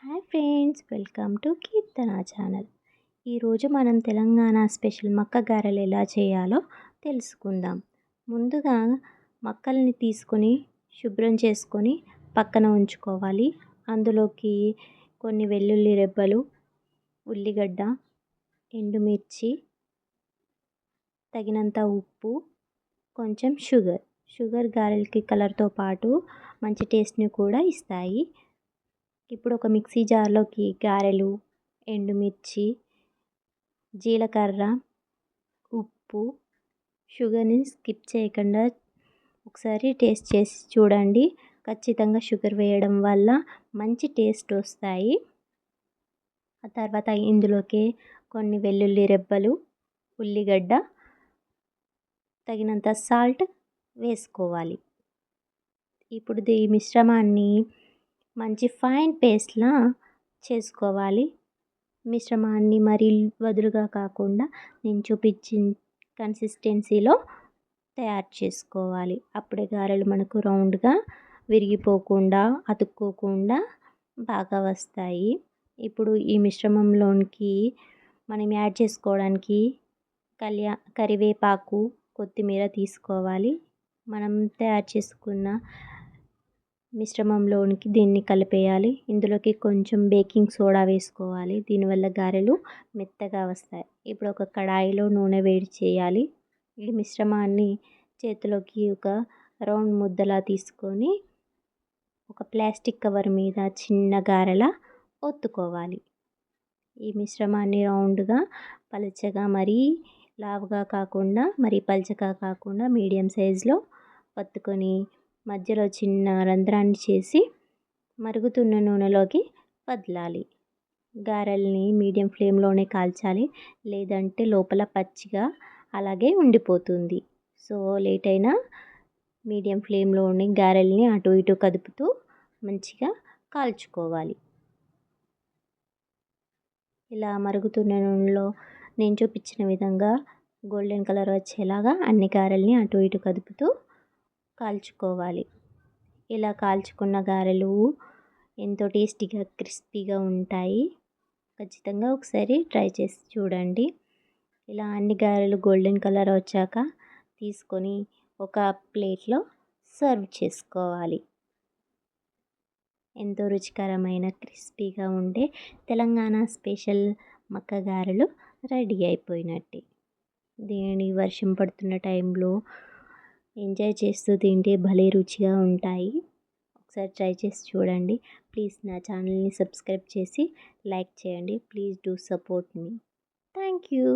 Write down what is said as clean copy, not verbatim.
Hi friends, welcome to Keerthana channel. ఈరోజు మనం Telangana special మక్క గారెలు ఎలా చేయాలో తెలుసుకుందాం. ముందుగా మక్కల్ని తీసుకొని శుభ్రం చేసుకొని పక్కన ఉంచుకోవాలి. అందులోకి కొన్ని వెల్లుల్లి రెబ్బలు, ఉల్లిగడ్డ, ఎండుమిర్చి, తగినంత ఉప్పు, కొంచెం షుగర్ గారెలకి కలర్తో పాటు మంచి టేస్ట్ని కూడా ఇస్తాయి. ఇప్పుడు ఒక మిక్సీ జార్లోకి గారెలు, ఎండుమిర్చి, జీలకర్ర, ఉప్పు, షుగర్ని స్కిప్ చేయకుండా ఒకసారి టేస్ట్ చేసి చూడండి. ఖచ్చితంగా షుగర్ వేయడం వల్ల మంచి టేస్ట్ వస్తాయి. ఆ తర్వాత ఇందులోకి కొన్ని వెల్లుల్లి రెబ్బలు, ఉల్లిగడ్డ, తగినంత సాల్ట్ వేసుకోవాలి. ఇప్పుడు ఈ మిశ్రమాన్ని మంచి ఫైన్ పేస్ట్లా చేసుకోవాలి. మిశ్రమాన్ని మరీ వదులుగా కాకుండా నేను చూపించిన కన్సిస్టెన్సీలో తయారు చేసుకోవాలి. అప్పుడే గారెలు మనకు రౌండ్గా విరిగిపోకుండా, అతుక్కోకుండా బాగా వస్తాయి. ఇప్పుడు ఈ మిశ్రమంలోనికి మనం యాడ్ చేసుకోవడానికి కరివేపాకు, కొత్తిమీర తీసుకోవాలి. మనం తయారు చేసుకున్న మిశ్రమంలోనికి దీన్ని కలిపేయాలి. ఇందులోకి కొంచెం బేకింగ్ సోడా వేసుకోవాలి. దీనివల్ల గారెలు మెత్తగా వస్తాయి. ఇప్పుడు ఒక కడాయిలో నూనె వేడి చేయాలి. ఈ మిశ్రమాన్ని చేతిలోకి ఒక రౌండ్ ముద్దలా తీసుకొని ఒక ప్లాస్టిక్ కవర్ మీద చిన్న గారెలా ఒత్తుకోవాలి. ఈ మిశ్రమాన్ని రౌండ్గా, పలుచగా, మరీ లావుగా కాకుండా మరీ పలుచగా కాకుండా మీడియం సైజులో ఒత్తుకొని మధ్యలో చిన్న రంధ్రాన్ని చేసి మరుగుతున్న నూనెలోకి వదలాలి. గారెల్ని మీడియం ఫ్లేమ్లోనే కాల్చాలి, లేదంటే లోపల పచ్చిగా అలాగే ఉండిపోతుంది. సో లేట్ అయినా మీడియం ఫ్లేమ్లోని గారెల్ని అటు ఇటు కదుపుతూ మంచిగా కాల్చుకోవాలి. ఇలా మరుగుతున్న నూనెలో నేను చూపించిన విధంగా గోల్డెన్ కలర్ వచ్చేలాగా అన్ని గారెల్ని అటు ఇటు కదుపుతూ కాల్చుకోవాలి. ఇలా కాల్చుకున్న గారెలు ఎంతో టేస్టీగా, క్రిస్పీగా ఉంటాయి. ఖచ్చితంగా ఒకసారి ట్రై చేసి చూడండి. ఇలా అన్ని గారెలు గోల్డెన్ కలర్ వచ్చాక తీసుకొని ఒక ప్లేట్లో సర్వ్ చేసుకోవాలి. ఎంతో రుచికరమైన, క్రిస్పీగా ఉండే తెలంగాణ స్పెషల్ మక్క గారెలు రెడీ అయిపోయినట్టే. దీనిని వర్షం పడుతున్న టైంలో ఎంజాయ్ చేస్తూ తింటే భలే రుచిగా ఉంటాయి. ఒకసారి ట్రై చేసి చూడండి. ప్లీజ్ నా ఛానల్ని సబ్స్క్రైబ్ చేసి లైక్ చేయండి. Please do support me. Thank you.